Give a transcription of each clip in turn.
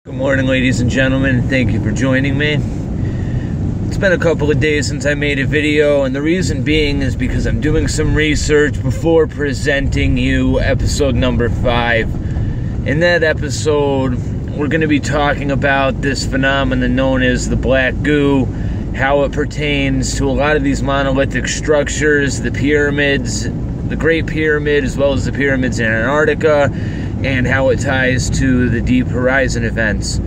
Good morning, ladies and gentlemen. Thank you for joining me. It's been a couple of days since I made a video, and the reason being is because I'm doing some research before presenting you episode number 5. In that episode, we're going to be talking about this phenomenon known as the black goo, how it pertains to a lot of these monolithic structures, the pyramids, the Great Pyramid, as well as the pyramids in Antarctica, and how it ties to the Deep Horizon events.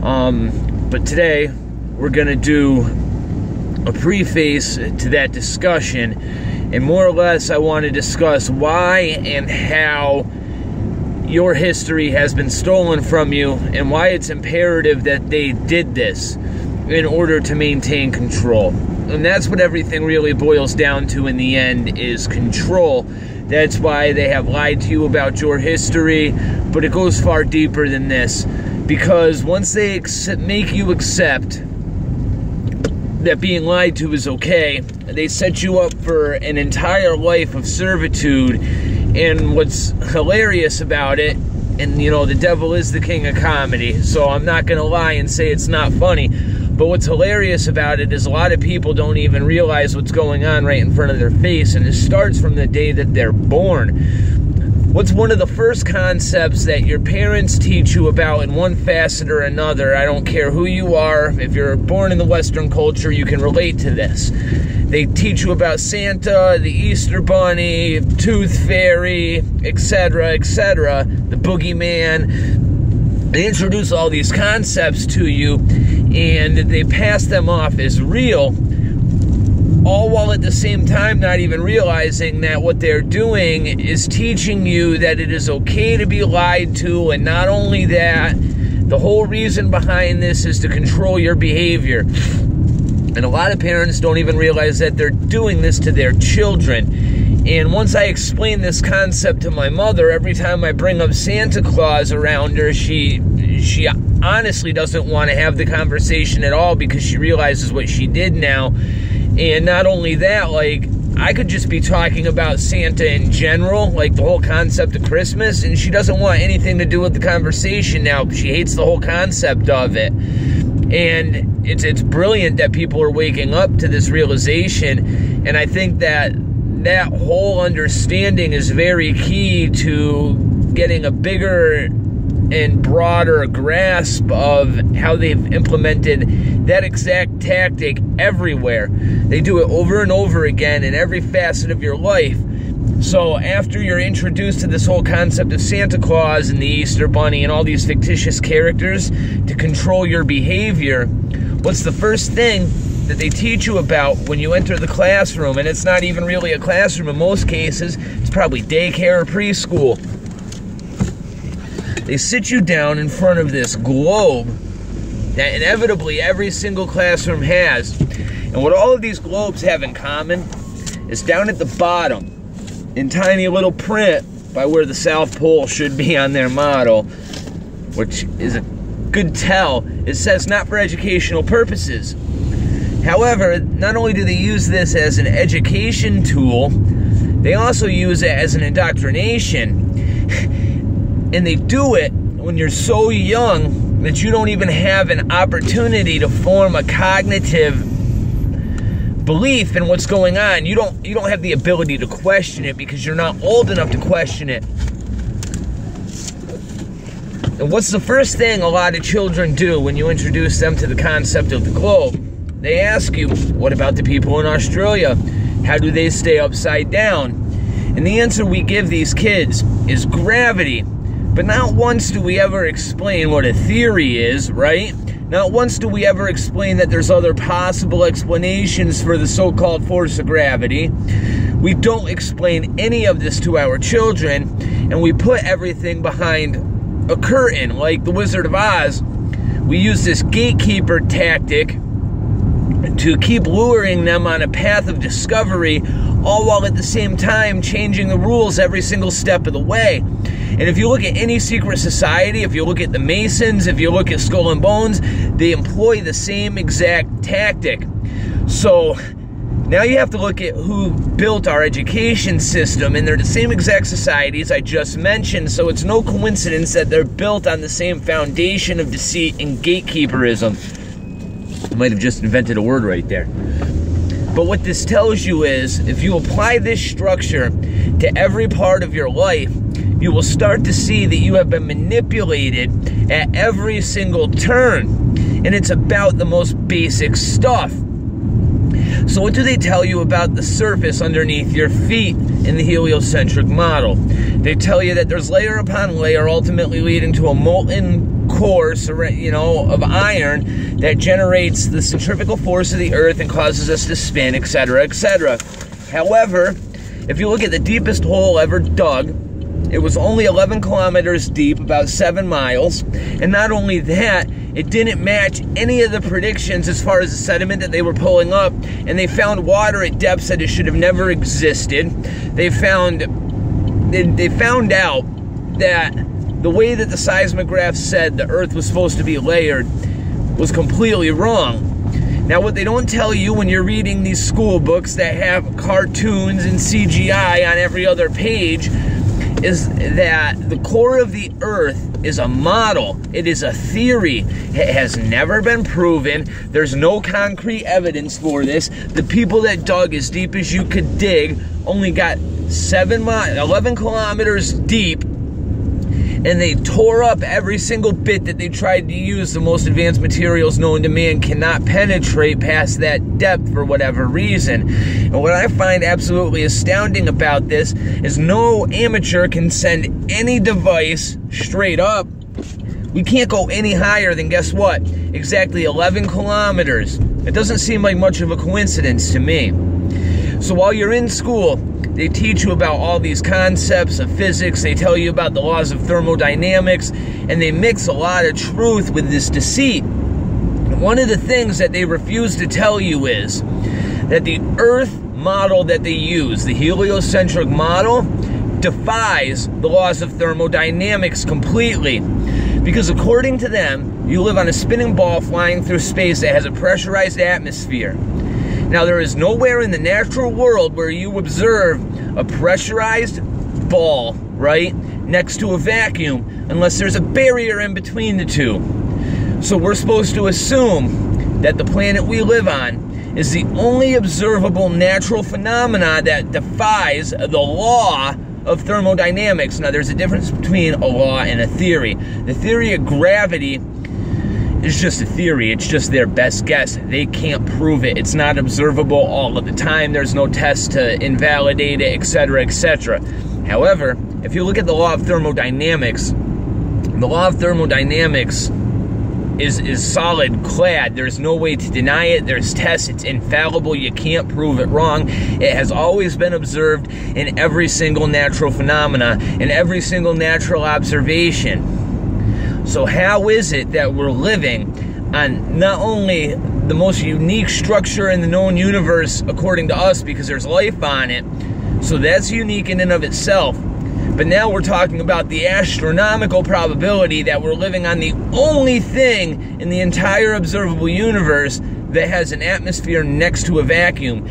But today, we're going to do a preface to that discussion, and more or less I want to discuss why and how your history has been stolen from you, and why it's imperative that they did this in order to maintain control. And that's what everything really boils down to in the end, is control. That's why they have lied to you about your history, but it goes far deeper than this. Because once they make you accept that being lied to is okay, they set you up for an entire life of servitude. And what's hilarious about it, and you know, the devil is the king of comedy, so I'm not going to lie and say it's not funny, but what's hilarious about it is a lot of people don't even realize what's going on right in front of their face, and it starts from the day that they're born. What's one of the first concepts that your parents teach you about in one facet or another? I don't care who you are. If you're born in the Western culture, you can relate to this. They teach you about Santa, the Easter Bunny, Tooth Fairy, etc., etc., the boogeyman. They introduce all these concepts to you, and they pass them off as real, all while at the same time not even realizing that what they're doing is teaching you that it is okay to be lied to, and not only that, the whole reason behind this is to control your behavior. And a lot of parents don't even realize that they're doing this to their children. And once I explain this concept to my mother, every time I bring up Santa Claus around her, she honestly doesn't want to have the conversation at all, because she realizes what she did now. And not only that, like, I could just be talking about Santa in general, like the whole concept of Christmas, and she doesn't want anything to do with the conversation now. She hates the whole concept of it. And it's brilliant that people are waking up to this realization, and I think that that whole understanding is very key to getting a bigger and broader grasp of how they've implemented that exact tactic everywhere. They do it over and over again in every facet of your life. So after you're introduced to this whole concept of Santa Claus and the Easter Bunny and all these fictitious characters to control your behavior, what's the first thing that they teach you about when you enter the classroom? And it's not even really a classroom in most cases. It's probably daycare or preschool. They sit you down in front of this globe that inevitably every single classroom has. And what all of these globes have in common is down at the bottom, in tiny little print by where the South Pole should be on their model, which is a good tell, it says not for educational purposes. However, not only do they use this as an education tool, they also use it as an indoctrination. And they do it when you're so young that you don't even have an opportunity to form a cognitive belief in what's going on. You don't have the ability to question it because you're not old enough to question it. And what's the first thing a lot of children do when you introduce them to the concept of the globe? They ask you, what about the people in Australia? How do they stay upside down? And the answer we give these kids is gravity. But not once do we ever explain what a theory is, right? Not once do we ever explain that there's other possible explanations for the so-called force of gravity. We don't explain any of this to our children, and we put everything behind a curtain, like the Wizard of Oz. We use this gatekeeper tactic to keep luring them on a path of discovery, all while at the same time changing the rules every single step of the way. And if you look at any secret society, if you look at the Masons, if you look at Skull and Bones, they employ the same exact tactic. So Now you have to look at who built our education system, and they're the same exact societies I just mentioned, so it's no coincidence that they're built on the same foundation of deceit and gatekeeperism. I might have just invented a word right there. But what this tells you is, if you apply this structure to every part of your life, you will start to see that you have been manipulated at every single turn. And it's about the most basic stuff. So what do they tell you about the surface underneath your feet in the heliocentric model? They tell you that there's layer upon layer, ultimately leading to a molten core, of iron that generates the centrifugal force of the earth and causes us to spin, etc., etc. However, if you look at the deepest hole ever dug, it was only 11 kilometers deep, about 7 miles. And not only that, it didn't match any of the predictions as far as the sediment that they were pulling up. And they found water at depths that it should have never existed. They found out that the way that the seismograph said the earth was supposed to be layered was completely wrong. Now, what they don't tell you when you're reading these school books that have cartoons and CGI on every other page is that the core of the earth is a model. It is a theory. It has never been proven. There's no concrete evidence for this. The people that dug as deep as you could dig only got 11 kilometers deep, and they tore up every single bit that they tried to use. The most advanced materials known to man cannot penetrate past that depth for whatever reason. And what I find absolutely astounding about this is no amateur can send any device straight up. We can't go any higher than, guess what? Exactly 11 kilometers. It doesn't seem like much of a coincidence to me. So while you're in school, they teach you about all these concepts of physics, they tell you about the laws of thermodynamics, and they mix a lot of truth with this deceit. And one of the things that they refuse to tell you is that the Earth model that they use, the heliocentric model, defies the laws of thermodynamics completely. Because according to them, you live on a spinning ball flying through space that has a pressurized atmosphere. Now, there is nowhere in the natural world where you observe a pressurized ball, right, next to a vacuum, unless there's a barrier in between the two. So we're supposed to assume that the planet we live on is the only observable natural phenomena that defies the law of thermodynamics. Now, there's a difference between a law and a theory. The theory of gravity is just a theory. It's just their best guess. They can't prove it. It's not observable all of the time. There's no test to invalidate it, etc., etc. However, if you look at the law of thermodynamics, the law of thermodynamics is solid clad. There's no way to deny it. There's tests. It's infallible. You can't prove it wrong. It has always been observed in every single natural phenomena, in every single natural observation. So how is it that we're living on not only the most unique structure in the known universe according to us, because there's life on it, so that's unique in and of itself, but now we're talking about the astronomical probability that we're living on the only thing in the entire observable universe that has an atmosphere next to a vacuum.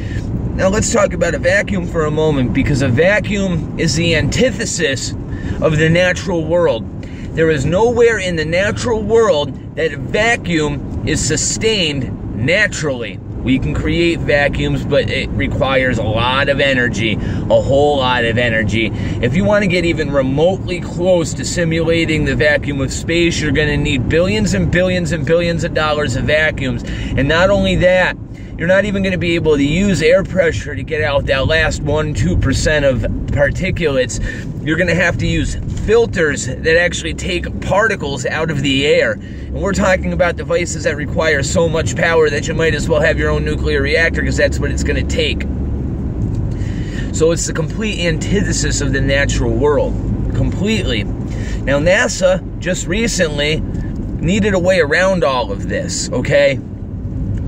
Now let's talk about a vacuum for a moment, because a vacuum is the antithesis of the natural world. There is nowhere in the natural world that a vacuum is sustained naturally. We can create vacuums, but it requires a lot of energy, a whole lot of energy. If you want to get even remotely close to simulating the vacuum of space, you're going to need billions and billions and billions of dollars of vacuums. And not only that, you're not even going to be able to use air pressure to get out that last 1-2% of particulates. You're going to have to use filters that actually take particles out of the air. And we're talking about devices that require so much power that you might as well have your own nuclear reactor, because that's what it's going to take. So it's the complete antithesis of the natural world. Completely. Now, NASA just recently needed a way around all of this, okay?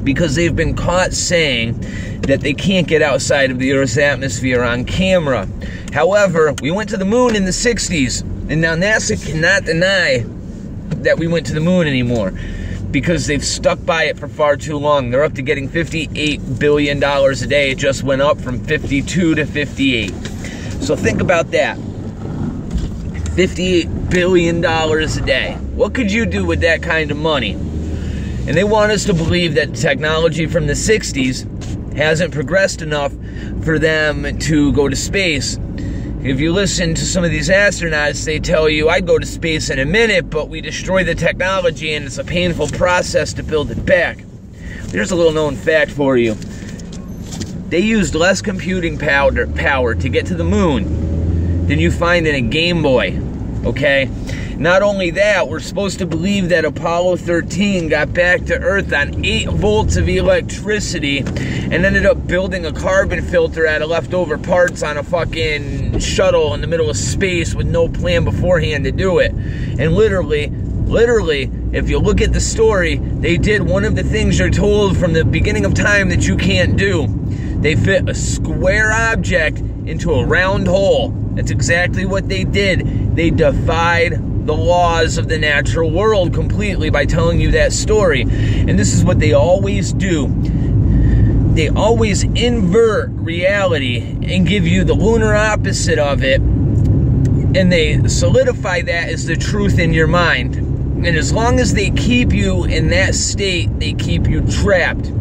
Because they've been caught saying that they can't get outside of the Earth's atmosphere on camera. However, we went to the moon in the 60s, and now NASA cannot deny that we went to the moon anymore. because they've stuck by it for far too long. They're up to getting $58 billion a day. It just went up from 52 to 58. So think about that. $58 billion a day. What could you do with that kind of money? And they want us to believe that technology from the 60s hasn't progressed enough for them to go to space. If you listen to some of these astronauts, they tell you, I'd go to space in a minute, but we destroy the technology and it's a painful process to build it back. Here's a little known fact for you. They used less computing power to get to the moon than you find in a Game Boy, okay? Not only that, we're supposed to believe that Apollo 13 got back to Earth on 8 volts of electricity and ended up building a carbon filter out of leftover parts on a fucking shuttle in the middle of space with no plan beforehand to do it. And literally, if you look at the story, they did one of the things you're told from the beginning of time that you can't do. They fit a square object into a round hole. That's exactly what they did. They defied the laws of the natural world completely by telling you that story. And this is what they always do. They always invert reality and give you the lunar opposite of it, and they solidify that as the truth in your mind. And as long as they keep you in that state, they keep you trapped.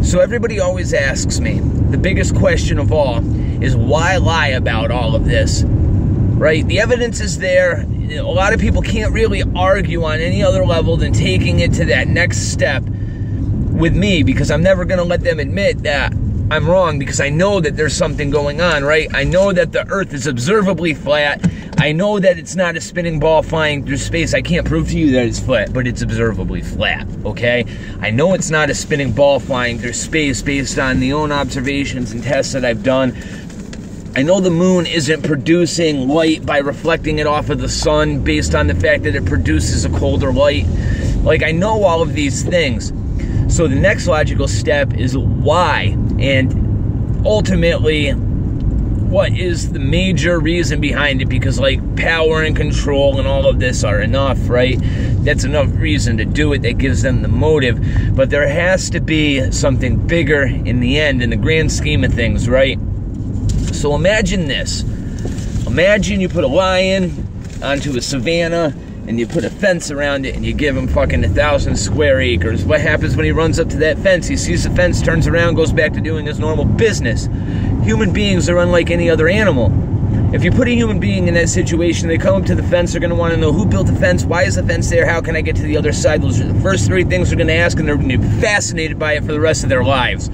So everybody always asks me, the biggest question of all is, why lie about all of this? Right? The evidence is there. A lot of people can't really argue on any other level than taking it to that next step with me, because I'm never going to let them admit that I'm wrong, because I know that there's something going on, right? I know that the Earth is observably flat. I know that it's not a spinning ball flying through space. I can't prove to you that it's flat, but it's observably flat, okay? I know it's not a spinning ball flying through space based on the own observations and tests that I've done. I know the moon isn't producing light by reflecting it off of the sun based on the fact that it produces a colder light. Like, I know all of these things. So the next logical step is why, and ultimately, what is the major reason behind it? Because, like, power and control and all of this are enough, right? That's enough reason to do it. That gives them the motive. But there has to be something bigger in the end, in the grand scheme of things, right? So imagine this. Imagine you put a lion onto a savanna and you put a fence around it and you give him fucking 1,000 square acres. What happens when he runs up to that fence? He sees the fence, turns around, goes back to doing his normal business. Human beings are unlike any other animal. If you put a human being in that situation, they come up to the fence, they're going to want to know who built the fence, why is the fence there, how can I get to the other side? Those are the first 3 things they're going to ask, and they're going to be fascinated by it for the rest of their lives.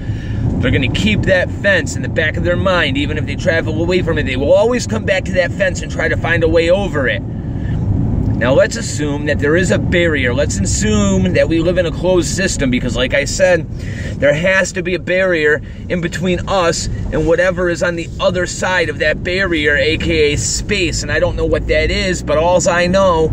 They're going to keep that fence in the back of their mind. Even if they travel away from it, they will always come back to that fence and try to find a way over it. Now, let's assume that there is a barrier. Let's assume that we live in a closed system, because, like I said, there has to be a barrier in between us and whatever is on the other side of that barrier, aka space. And I don't know what that is, but all I know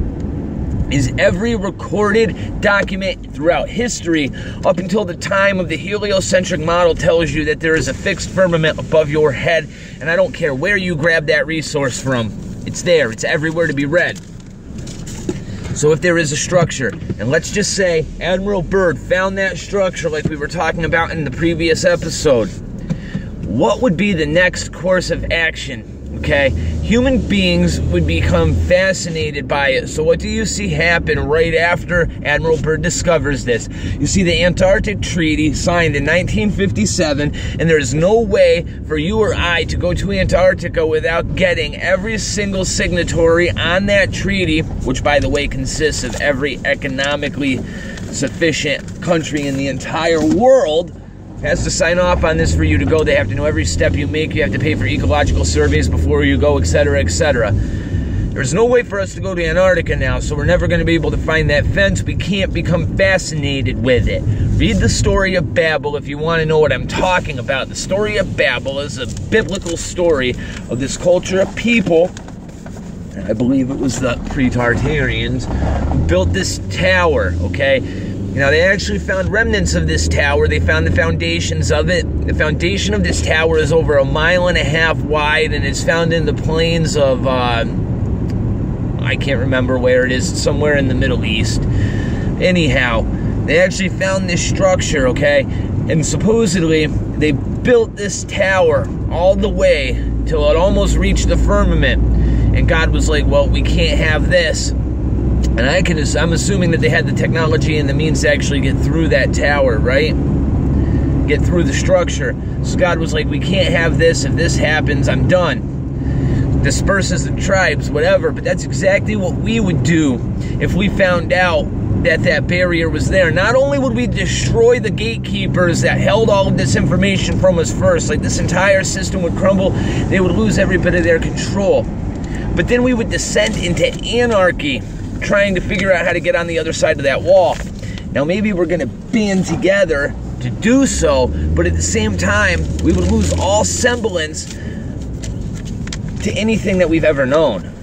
is every recorded document throughout history up until the time of the heliocentric model tells you that there is a fixed firmament above your head, and I don't care where you grab that resource from. It's there. It's everywhere to be read. So if there is a structure, and let's just say Admiral Byrd found that structure like we were talking about in the previous episode, what would be the next course of action? Okay, human beings would become fascinated by it. So what do you see happen right after Admiral Byrd discovers this? You see the Antarctic Treaty signed in 1957, and there's no way for you or I to go to Antarctica without getting every single signatory on that treaty, which, by the way, consists of every economically sufficient country in the entire world, has to sign off on this for you to go. They have to know every step you make. You have to pay for ecological surveys before you go, etc., etc. There's no way for us to go to Antarctica now, so we're never going to be able to find that fence. We can't become fascinated with it. Read the story of Babel if you want to know what I'm talking about. The story of Babel is a biblical story of this culture of people, I believe it was the pre-Tartarians, who built this tower, okay? Now, they actually found remnants of this tower. They found the foundations of it. The foundation of this tower is over 1.5 miles wide, and it's found in the plains of, I can't remember where it is, somewhere in the Middle East. Anyhow, They actually found this structure, okay? And supposedly, they built this tower all the way till it almost reached the firmament. And God was like, well, we can't have this. And I'm assuming that they had the technology and the means to actually get through that tower, right? Get through the structure. So God was like, we can't have this. If this happens, I'm done. Disperses the tribes, whatever. But that's exactly what we would do if we found out that that barrier was there. Not only would we destroy the gatekeepers that held all of this information from us first, like this entire system would crumble, they would lose every bit of their control. But then we would descend into anarchy, trying to figure out how to get on the other side of that wall. Now maybe we're going to band together to do so, but at the same time, we would lose all semblance to anything that we've ever known.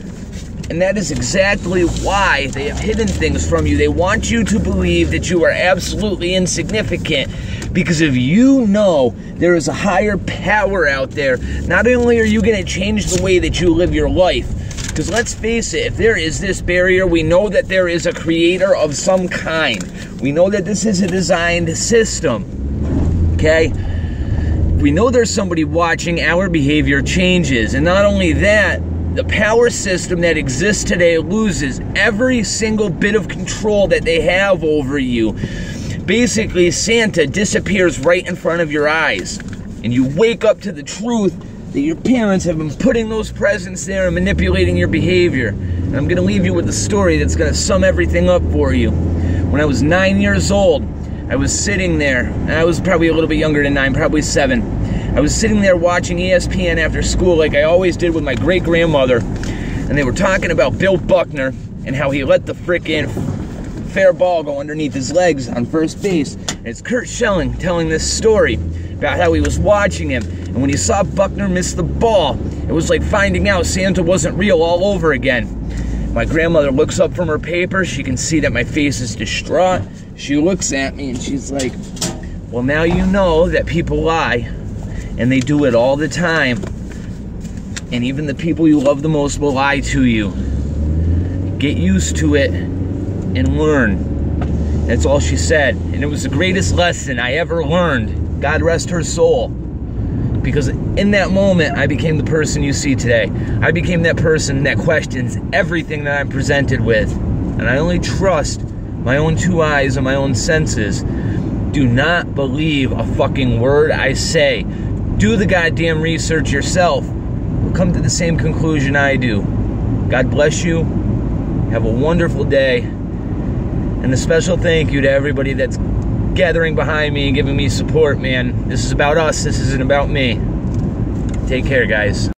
And that is exactly why they have hidden things from you. They want you to believe that you are absolutely insignificant, because if you know there is a higher power out there, not only are you going to change the way that you live your life, because let's face it, if there is this barrier, we know that there is a creator of some kind. We know that this is a designed system, okay? We know there's somebody watching, our behavior changes. And not only that, the power system that exists today loses every single bit of control that they have over you. Basically, Santa disappears right in front of your eyes. And you wake up to the truth that your parents have been putting those presents there and manipulating your behavior. And I'm going to leave you with a story that's going to sum everything up for you. When I was 9 years old, I was sitting there, and I was probably a little bit younger than 9, probably 7. I was sitting there watching ESPN after school like I always did with my great-grandmother, and they were talking about Bill Buckner and how he let the frickin' fair ball go underneath his legs on first base. And it's Kurt Schelling telling this story about how he was watching him, and when he saw Buckner miss the ball, it was like finding out Santa wasn't real all over again. My grandmother looks up from her paper. She can see that my face is distraught. She looks at me and she's like, well, now you know that people lie. And they do it all the time. And even the people you love the most will lie to you. Get used to it and learn. That's all she said. And it was the greatest lesson I ever learned. God rest her soul. Because in that moment, I became the person you see today. I became that person that questions everything that I'm presented with. And I only trust my own two eyes and my own senses. Do not believe a fucking word I say. Do the goddamn research yourself. You'll come to the same conclusion I do. God bless you. Have a wonderful day. And a special thank you to everybody that's gathering behind me and giving me support, man. This is about us. This isn't about me. Take care, guys.